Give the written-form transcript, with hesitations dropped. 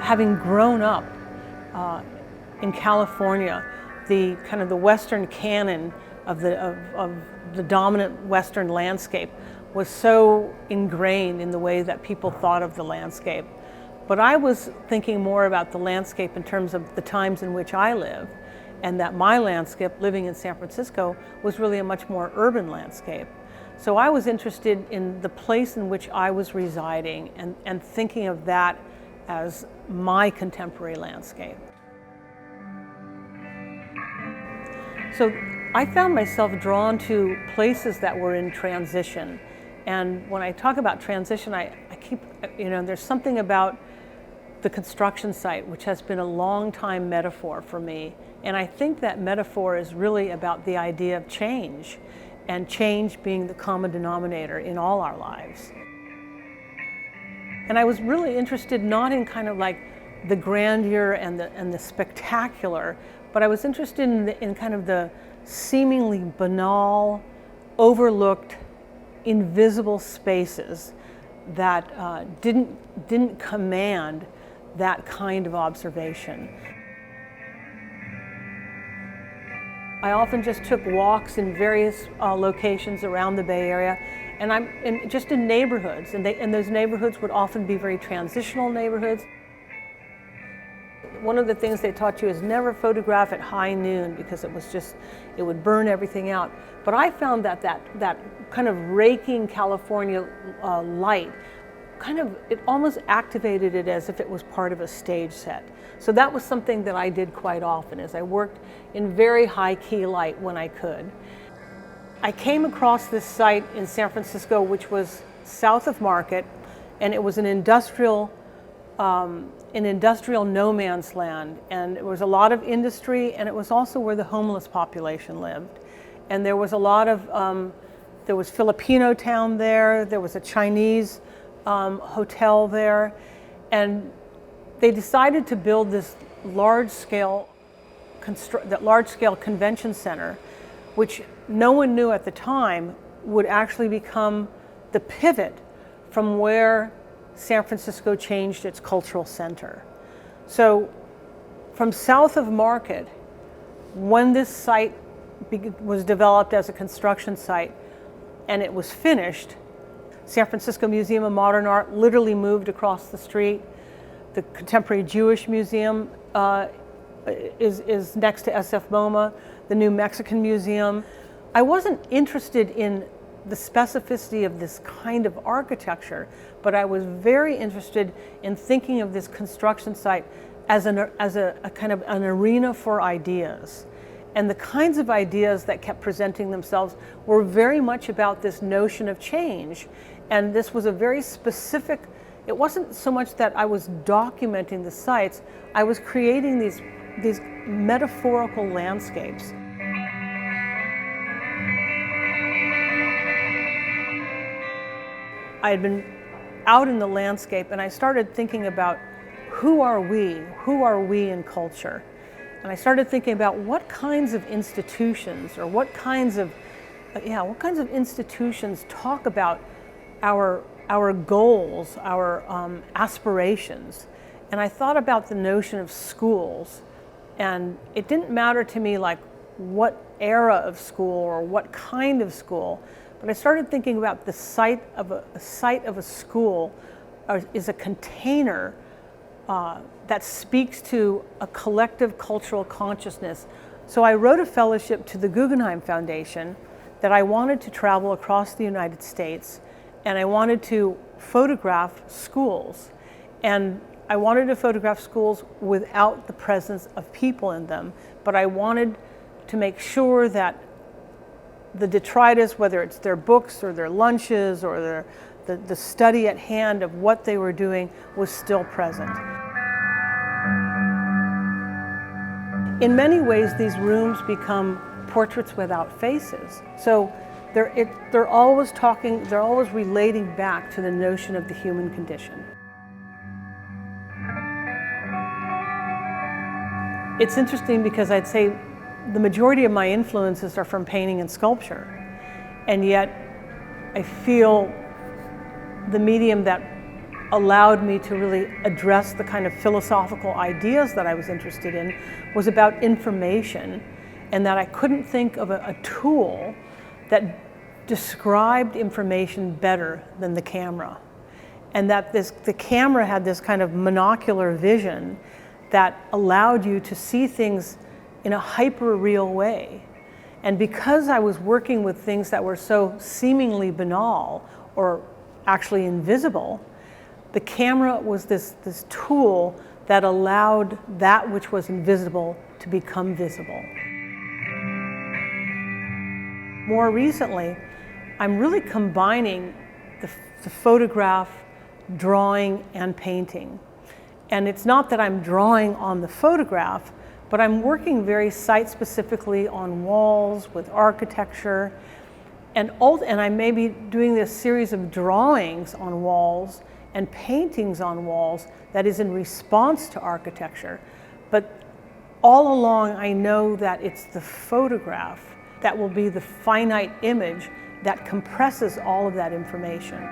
having grown up in California, the kind of the Western canon of the dominant Western landscape was so ingrained in the way that people thought of the landscape. But I was thinking more about the landscape in terms of the times in which I live, and that my landscape, living in San Francisco, was really a much more urban landscape. So I was interested in the place in which I was residing and thinking of that as my contemporary landscape. So I found myself drawn to places that were in transition. And when I talk about transition, I keep, there's something about the construction site, which has been a long time metaphor for me. And I think that metaphor is really about the idea of change, and change being the common denominator in all our lives. And I was really interested not in kind of like the grandeur and the spectacular, but I was interested in kind of the seemingly banal, overlooked, invisible spaces that didn't command that kind of observation. I often just took walks in various locations around the Bay Area, and just in neighborhoods, and those neighborhoods would often be very transitional neighborhoods. One of the things they taught you is never photograph at high noon, because it would burn everything out. But I found that kind of raking California light, it almost activated it as if it was part of a stage set. So that was something that I did quite often, is I worked in very high key light when I could. I came across this site in San Francisco, which was south of Market, and it was an industrial no man's land, and it was a lot of industry, and it was also where the homeless population lived. And there was a lot of, there was Filipino town there, there was a Chinese hotel there, and they decided to build this large-scale convention center, which no one knew at the time would actually become the pivot from where San Francisco changed its cultural center. So from south of Market, when this site was developed as a construction site and it was finished, San Francisco Museum of Modern Art literally moved across the street. The Contemporary Jewish Museum is next to SF MoMA, the new Mexican Museum. I wasn't interested in the specificity of this kind of architecture, but I was very interested in thinking of this construction site as a kind of an arena for ideas. And the kinds of ideas that kept presenting themselves were very much about this notion of change. And this was a very specific, it wasn't so much that I was documenting the sites, I was creating these metaphorical landscapes. I had been out in the landscape, and I started thinking about who are we in culture? And I started thinking about what kinds of institutions, or what kinds of institutions talk about our goals, our aspirations. And I thought about the notion of schools, and it didn't matter to me like what era of school or what kind of school, but I started thinking about the site of a school is a container that speaks to a collective cultural consciousness. So I wrote a fellowship to the Guggenheim Foundation that I wanted to travel across the United States, and I wanted to photograph schools. And I wanted to photograph schools without the presence of people in them, but I wanted to make sure that the detritus, whether it's their books or their lunches or the study at hand of what they were doing, was still present. In many ways, these rooms become portraits without faces. So they're always relating back to the notion of the human condition. It's interesting because I'd say the majority of my influences are from painting and sculpture, and yet I feel the medium that allowed me to really address the kind of philosophical ideas that I was interested in was about information, and that I couldn't think of a tool that described information better than the camera. And that the camera had this kind of monocular vision that allowed you to see things in a hyper-real way. And because I was working with things that were so seemingly banal or actually invisible, the camera was this tool that allowed that which was invisible to become visible. More recently, I'm really combining the photograph, drawing, and painting. And it's not that I'm drawing on the photograph, but I'm working very site-specifically on walls with architecture. And I may be doing this series of drawings on walls and paintings on walls that is in response to architecture. But all along, I know that it's the photograph that will be the finite image that compresses all of that information.